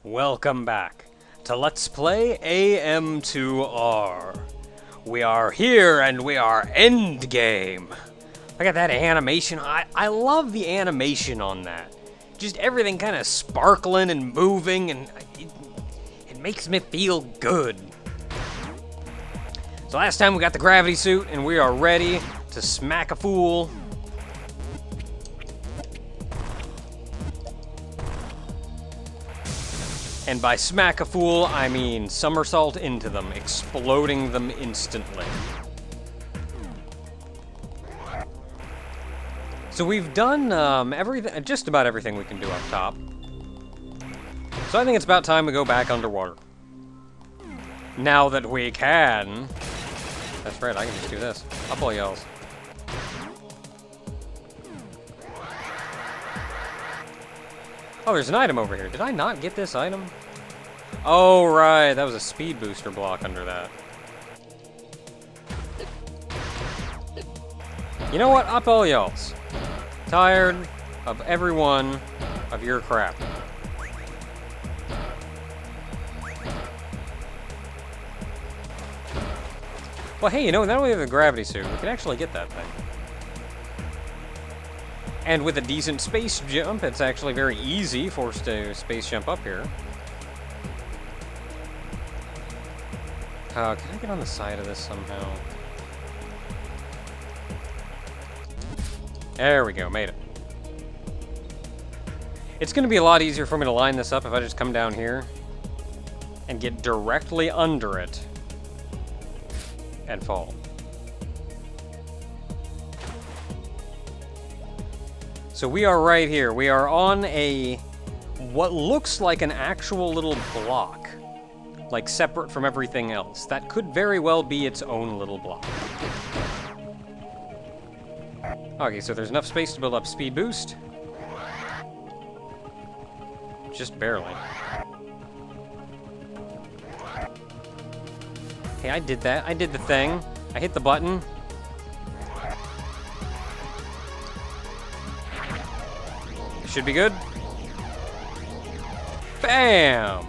Welcome back to Let's Play AM2R. We are here and we are endgame. Look at that animation. I love the animation on that. Just everything kind of sparkling and moving, and it makes me feel good. So last time we got the gravity suit and we are ready to smack a fool. And by smack a fool, I mean somersault into them, exploding them instantly. So we've done everything, just about everything we can do up top. So I think it's about time we go back underwater. Now that we can. That's right, I can just do this. Up all yells. Oh, there's an item over here. Did I not get this item? Oh, right. That was a speed booster block under that. You know what? Up all y'alls. Tired of every one of your crap. Well, hey, you know, now we have the gravity suit. We can actually get that thing. And with a decent space jump, it's actually very easy for us to space jump up here. Can I get on the side of this somehow? There we go, made it. It's going to be a lot easier for me to line this up if I just come down here and get directly under it and fall. So we are right here. We are on what looks like an actual little block, like separate from everything else. That could very well be its own little block. Okay, so there's enough space to build up speed boost. Just barely. Okay, I did that. I did the thing. I hit the button. Should be good. Bam!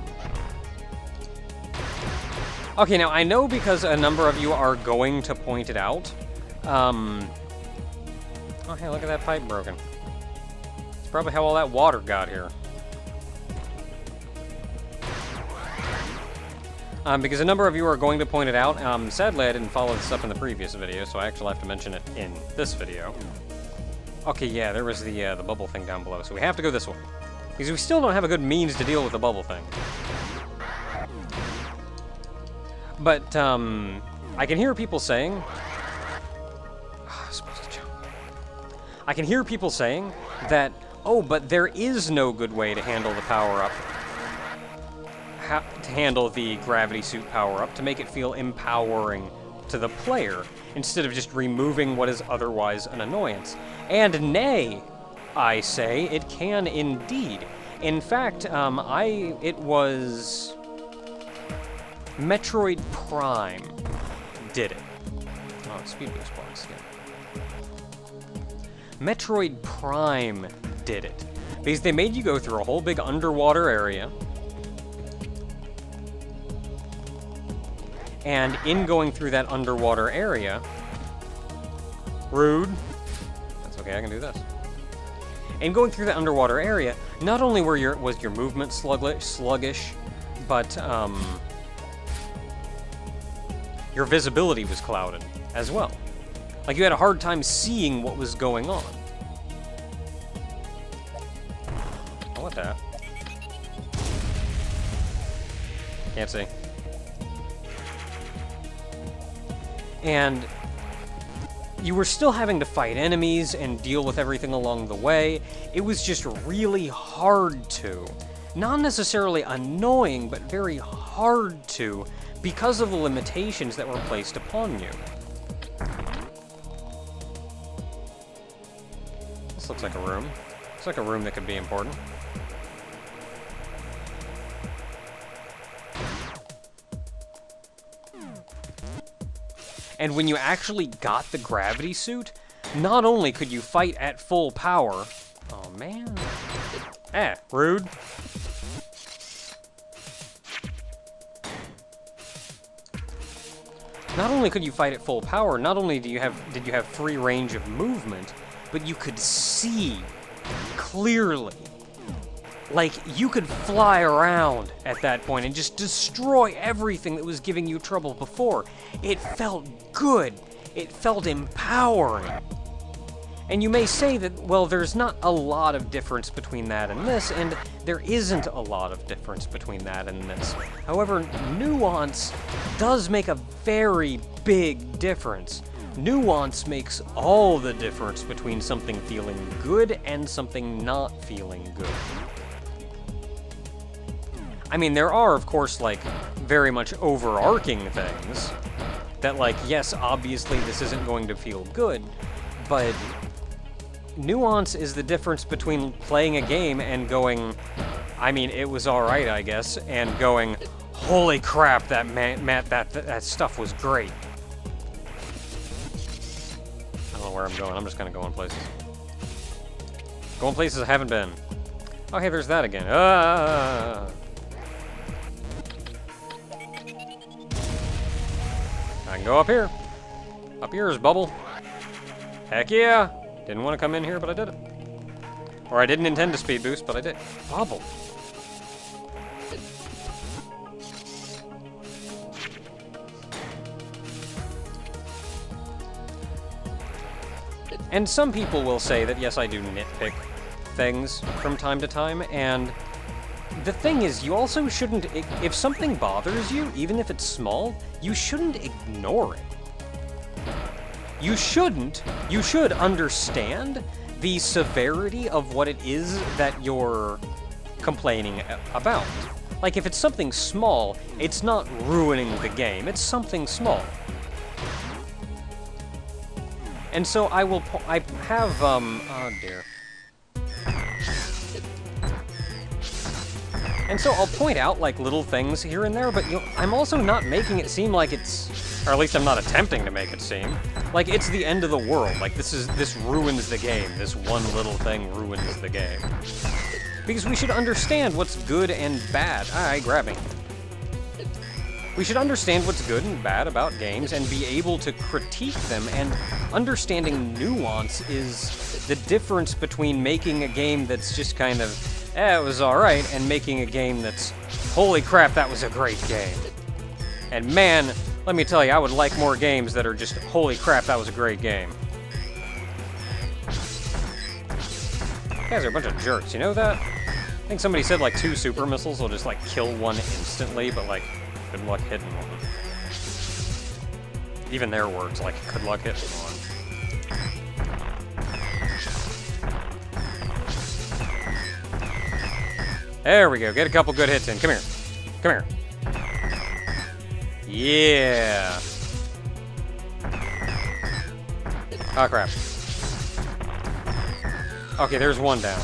Okay, now I know because a number of you are going to point it out. Oh, hey, look at that pipe broken. It's probably how all that water got here. Because a number of you are going to point it out. Sadly, I didn't follow this up in the previous video, so I actually have to mention it in this video. Okay, yeah, there was the bubble thing down below, so we have to go this way. Because we still don't have a good means to deal with the bubble thing. But, I can hear people saying... Oh, I was supposed to jump. I can hear people saying that, oh, but there is no good way to handle the power-up. To handle the gravity suit power-up, to make it feel empowering to the player, instead of just removing what is otherwise an annoyance. And nay, I say, it can indeed. In fact, it was Metroid Prime did it. Oh, speed boost blocks again. Metroid Prime did it. Because they made you go through a whole big underwater area. And in going through that underwater area, rude, that's okay, I can do this. In going through that underwater area, not only was your movement sluggish, but your visibility was clouded as well. Like you had a hard time seeing what was going on. I want that. Can't see. And you were still having to fight enemies and deal with everything along the way. It was just really hard to. Not necessarily annoying, but very hard to, because of the limitations that were placed upon you. This looks like a room. Looks like a room that could be important. And when you actually got the gravity suit, not only could you fight at full power... Oh, man. Rude. not only could you fight at full power, not only did you have free range of movement, but you could see clearly. Like, you could fly around at that point and just destroy everything that was giving you trouble before. It felt good. It felt empowering. And you may say that, well, there's not a lot of difference between that and this, and there isn't a lot of difference between that and this. However, nuance does make a very big difference. Nuance makes all the difference between something feeling good and something not feeling good. I mean, there are, of course, like, very much overarching things that, like, yes, obviously this isn't going to feel good, but nuance is the difference between playing a game and going, I mean, it was alright, I guess, and going, holy crap, that that stuff was great. I don't know where I'm going, I'm just gonna go in places. Going places I haven't been. Oh, hey, there's that again. I can go up here. Up here is bubble. Heck yeah! Didn't want to come in here, but I did it. Or I didn't intend to speed boost, but I did. Bubble. And some people will say that, yes, I do nitpick things from time to time, and the thing is, you also shouldn't, if something bothers you, even if it's small, you shouldn't ignore it. You should understand the severity of what it is that you're complaining about. Like, if it's something small, it's not ruining the game, it's something small. And so I have, oh dear. And so I'll point out, like, little things here and there, but I'm also not making it seem like it's, or at least I'm not attempting to make it seem, like it's the end of the world. Like, this ruins the game. This one little thing ruins the game. Because we should understand what's good and bad. Alright, grab me. We should understand what's good and bad about games and be able to critique them, and understanding nuance is the difference between making a game that's just kind of, it was alright, and making a game that's, holy crap, that was a great game. And man, let me tell you, I would like more games that are just, holy crap, that was a great game. You guys are a bunch of jerks, you know that? I think somebody said like 2 super missiles will just like kill one instantly, but like, good luck hitting one. Even their words, like, good luck hitting one. There we go, get a couple good hits in. Come here. Come here. Yeah. Oh, crap. Okay, there's one down.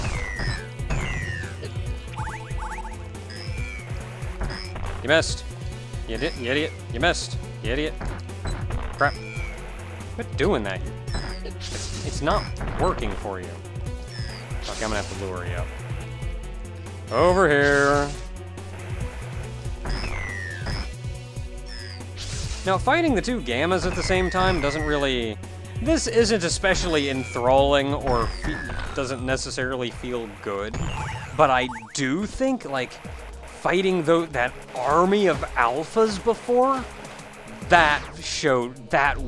You missed. You idiot. You missed. You idiot. Crap. Quit doing that. It's not working for you. Okay, I'm gonna have to lure you up. Over here. Now, fighting the 2 gammas at the same time doesn't really... This isn't especially enthralling or doesn't necessarily feel good, but I do think, like, fighting that army of alphas before, that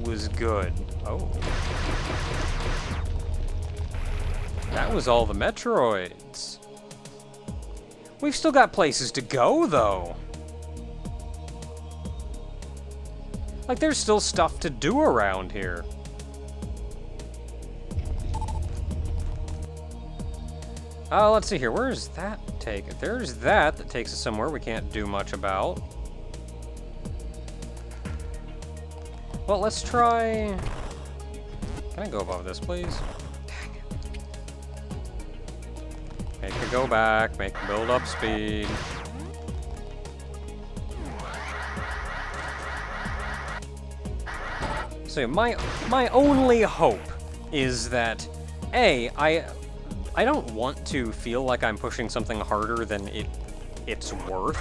was good. Oh. That was all the Metroids. We've still got places to go, though. Like, there's still stuff to do around here. Oh, let's see here. Where does that take it? There's that takes us somewhere we can't do much about. Well, let's try... Can I go above this, please? Dang it. Make it go back. Make it build up speed. So my only hope is that, A, I don't want to feel like I'm pushing something harder than it's worth.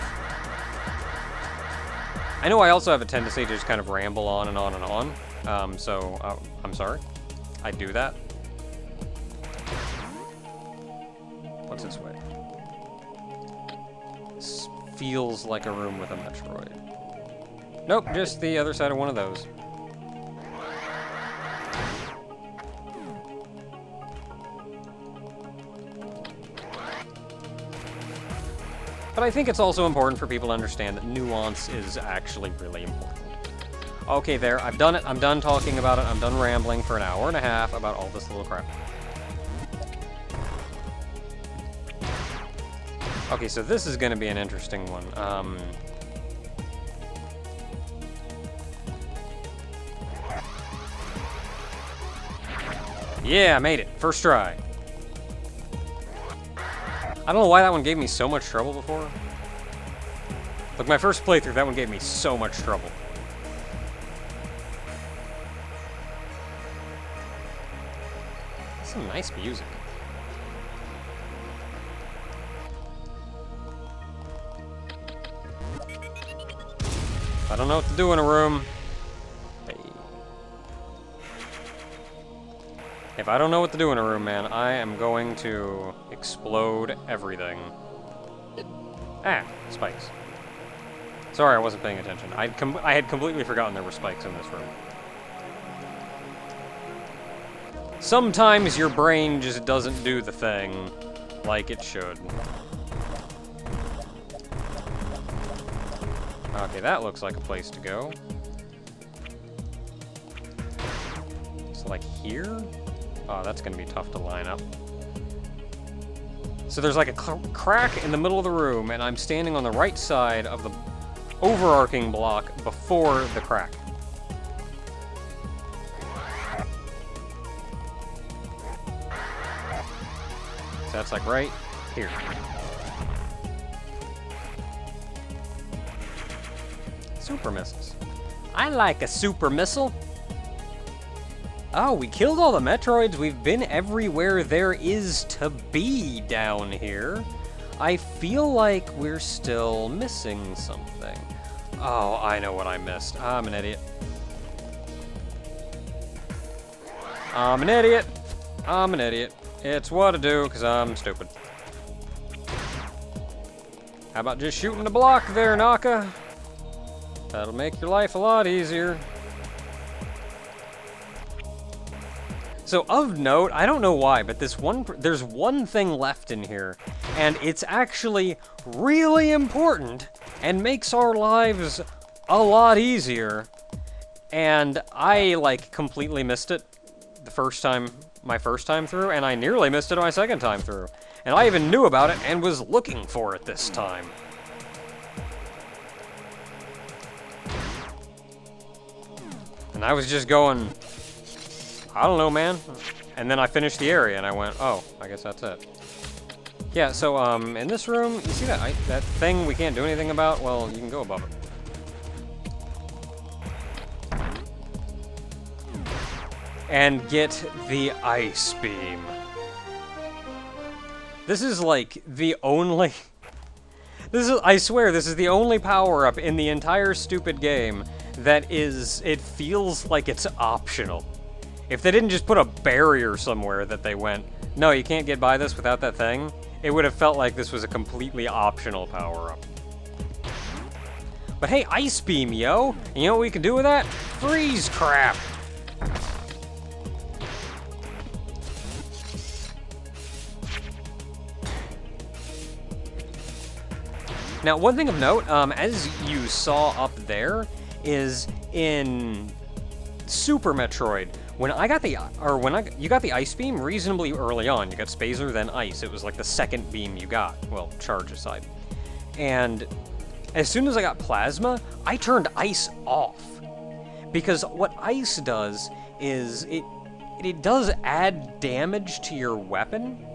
I know I also have a tendency to just kind of ramble on and on and on, I'm sorry. I do that. What's this way? This feels like a room with a Metroid. Nope, just the other side of one of those. But I think it's also important for people to understand that nuance is actually really important. Okay, there, I've done it. I'm done talking about it. I'm done rambling for an hour and a half about all this little crap. Okay, so this is going to be an interesting one. Yeah, I made it. First try. I don't know why that one gave me so much trouble before. Like, my first playthrough, that one gave me so much trouble. Some nice music. I don't know what to do in a room. Hey. If I don't know what to do in a room, man, I am going to explode everything. Ah, spikes. Sorry, I wasn't paying attention. I had completely forgotten there were spikes in this room. Sometimes your brain just doesn't do the thing like it should. Okay, that looks like a place to go. So, like, here? Oh, that's gonna be tough to line up. So there's like a crack in the middle of the room, and I'm standing on the right side of the overarching block before the crack. So that's like right here. Super missiles. I like a super missile. Oh, we killed all the Metroids. We've been everywhere there is to be down here. I feel like we're still missing something. Oh, I know what I missed. I'm an idiot. I'm an idiot. I'm an idiot. It's what I do, because I'm stupid. How about just shooting the block there, Naka? That'll make your life a lot easier. So, of note, I don't know why, but there's one thing left in here, and it's actually really important and makes our lives a lot easier. And I, like, completely missed it my first time through, and I nearly missed it my second time through. And I even knew about it and was looking for it this time. And I was just going, I don't know, man. And then I finished the area, and I went, oh, I guess that's it. Yeah, so, in this room, you see that thing we can't do anything about? Well, you can go above it. And get the ice beam. This is, like, the only... I swear, this is the only power-up in the entire stupid game that it feels like it's optional. If they didn't just put a barrier somewhere that they went, no, you can't get by this without that thing, it would have felt like this was a completely optional power-up. But hey, Ice Beam, yo! And you know what we can do with that? Freeze crap! Now, one thing of note, as you saw up there, is in Super Metroid, you got the Ice Beam reasonably early on. You got Spazer, then Ice. It was like the second beam you got. Well, charge aside. And as soon as I got Plasma, I turned Ice off. Because what Ice does is it does add damage to your weapon,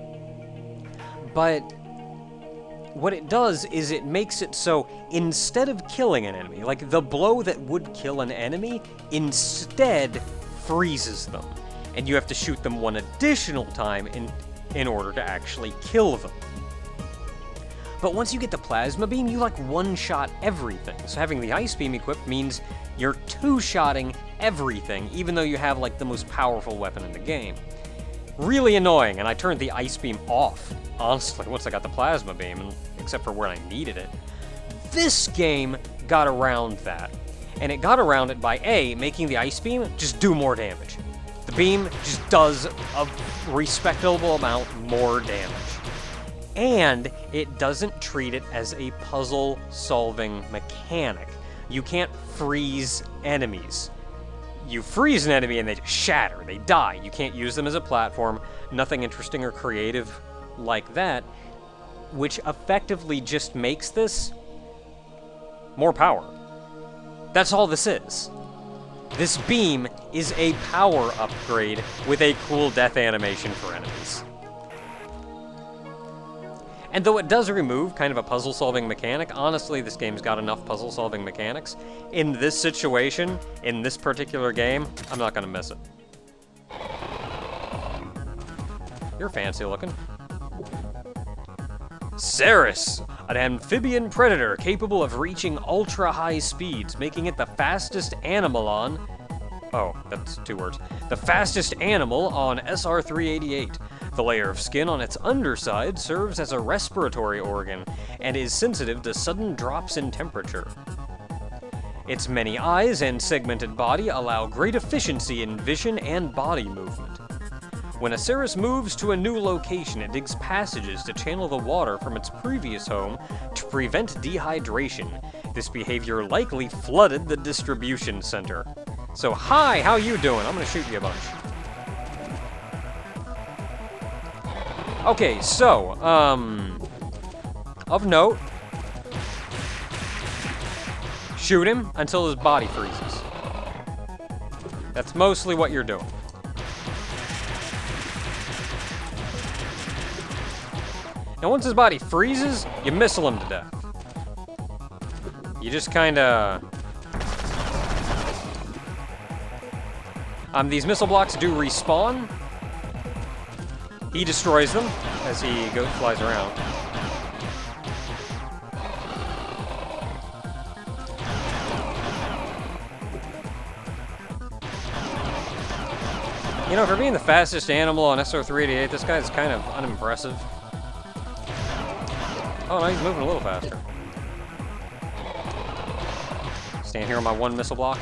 but what it does is it makes it so instead of killing an enemy, like the blow that would kill an enemy, instead freezes them. And you have to shoot them one additional time in order to actually kill them. But once you get the plasma beam, you like one-shot everything. So having the ice beam equipped means you're two-shotting everything, even though you have like the most powerful weapon in the game. Really annoying, and I turned the ice beam off, honestly, once I got the plasma beam, except for where I needed it. This game got around that, and it got around it by A, making the ice beam just do more damage. The beam just does a respectable amount more damage. And it doesn't treat it as a puzzle-solving mechanic. You can't freeze enemies. You freeze an enemy and they just shatter, they die. You can't use them as a platform, nothing interesting or creative like that, which effectively just makes this more power. That's all this is. This beam is a power upgrade with a cool death animation for enemies. And though it does remove kind of a puzzle-solving mechanic, honestly, this game's got enough puzzle-solving mechanics. In this situation, in this particular game, I'm not gonna miss it. You're fancy looking. Ceres, an amphibian predator capable of reaching ultra-high speeds, making it the fastest animal on... Oh, that's 2 words. The fastest animal on SR-388. The layer of skin on its underside serves as a respiratory organ and is sensitive to sudden drops in temperature. Its many eyes and segmented body allow great efficiency in vision and body movement. When a Ceres moves to a new location, it digs passages to channel the water from its previous home to prevent dehydration. This behavior likely flooded the distribution center. So, hi, how you doing? I'm gonna shoot you a bunch. Okay, so, of note, shoot him until his body freezes. That's mostly what you're doing. Now, once his body freezes, you missile him to death. You just kinda... these missile blocks do respawn. He destroys them as he flies around. You know, for being the fastest animal on SR-388, this guy's kind of unimpressive. Oh, no, he's moving a little faster. Stand here on my 1 missile block.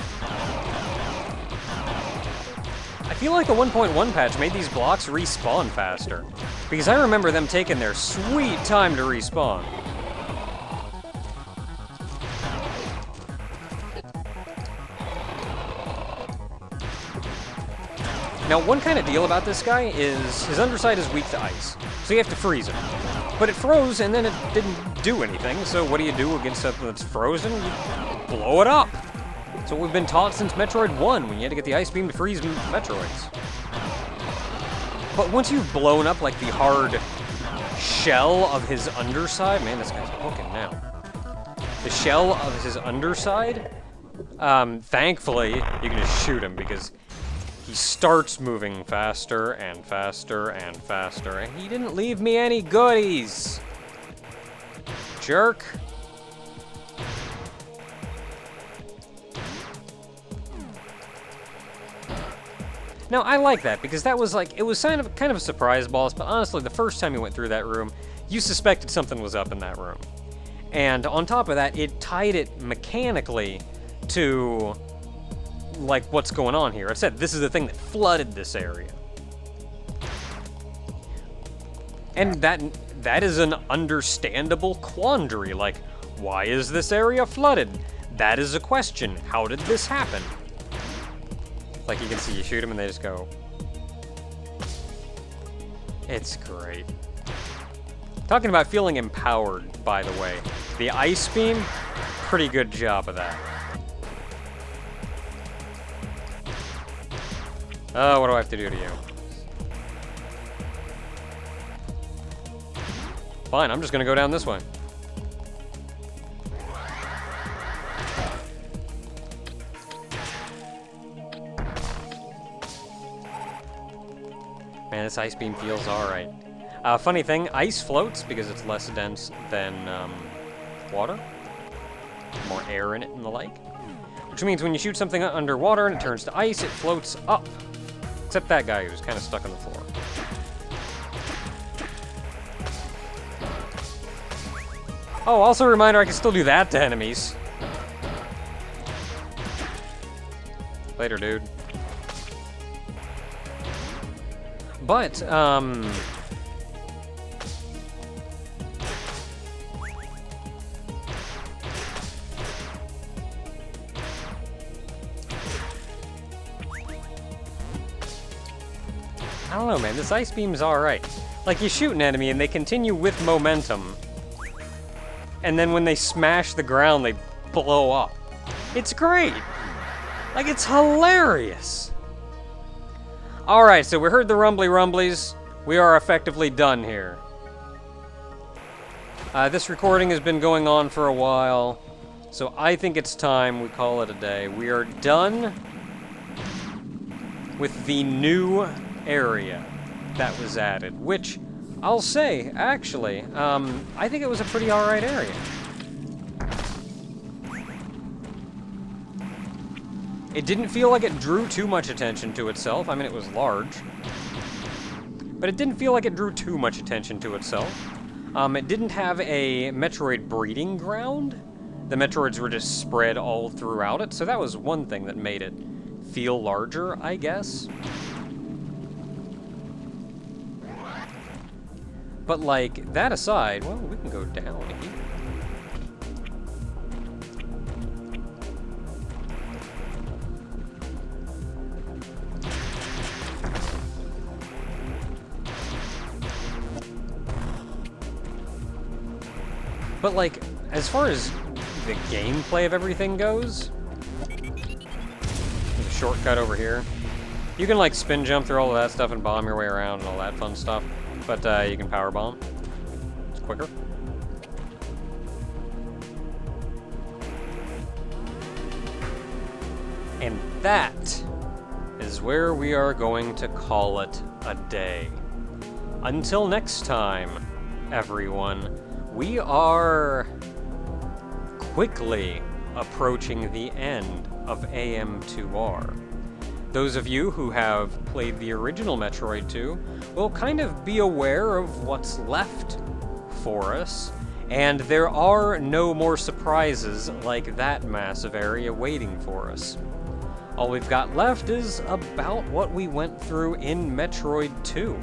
I feel like the 1.1 patch made these blocks respawn faster, because I remember them taking their sweet time to respawn. Now, one kind of deal about this guy is his underside is weak to ice, so you have to freeze him. But it froze, and then it didn't do anything, so what do you do against something that's frozen? You blow it up! That's what we've been taught since Metroid 1, when you had to get the ice beam to freeze Metroids. But once you've blown up, like, the hard shell of his underside... Man, this guy's hooking now. The shell of his underside, thankfully, you can just shoot him, because he starts moving faster and faster and faster, and he didn't leave me any goodies! Jerk. Now, I like that, because that was like, it was kind of a surprise boss, but honestly, the first time you went through that room, you suspected something was up in that room. And on top of that, it tied it mechanically to, like, what's going on here. It said, this is the thing that flooded this area. And that is an understandable quandary, like, why is this area flooded? That is a question. How did this happen? Like, you can see, you shoot them and they just go. It's great. Talking about feeling empowered, by the way. The ice beam, pretty good job of that. Oh, what do I have to do to you? Fine, I'm just gonna go down this way. Man, this ice beam feels alright. Funny thing, ice floats because it's less dense than water. More air in it and the like. Which means when you shoot something underwater and it turns to ice, it floats up. Except that guy who's kind of stuck on the floor. Oh, also a reminder, I can still do that to enemies. Later, dude. But, I don't know, man. This ice beam's alright. Like, you shoot an enemy and they continue with momentum. And then when they smash the ground, they blow up. It's great! Like, it's hilarious! Alright, so we heard the rumbly rumblies. We are effectively done here. This recording has been going on for a while, so I think it's time we call it a day. We are done with the new area that was added, which I'll say, actually, I think it was a pretty alright area. It didn't feel like it drew too much attention to itself. I mean, it was large. But it didn't feel like it drew too much attention to itself. It didn't have a Metroid breeding ground. The Metroids were just spread all throughout it, so that was one thing that made it feel larger, I guess. But, like, that aside, well, we can go down here. But, like, as far as the gameplay of everything goes, there's a shortcut over here. You can, like, spin jump through all of that stuff and bomb your way around and all that fun stuff. But you can power bomb. It's quicker. And that is where we are going to call it a day. Until next time, everyone, we are quickly approaching the end of AM2R. Those of you who have played the original Metroid 2 will kind of be aware of what's left for us, and there are no more surprises like that massive area waiting for us. All we've got left is about what we went through in Metroid 2.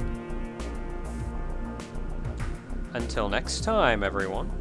Until next time, everyone.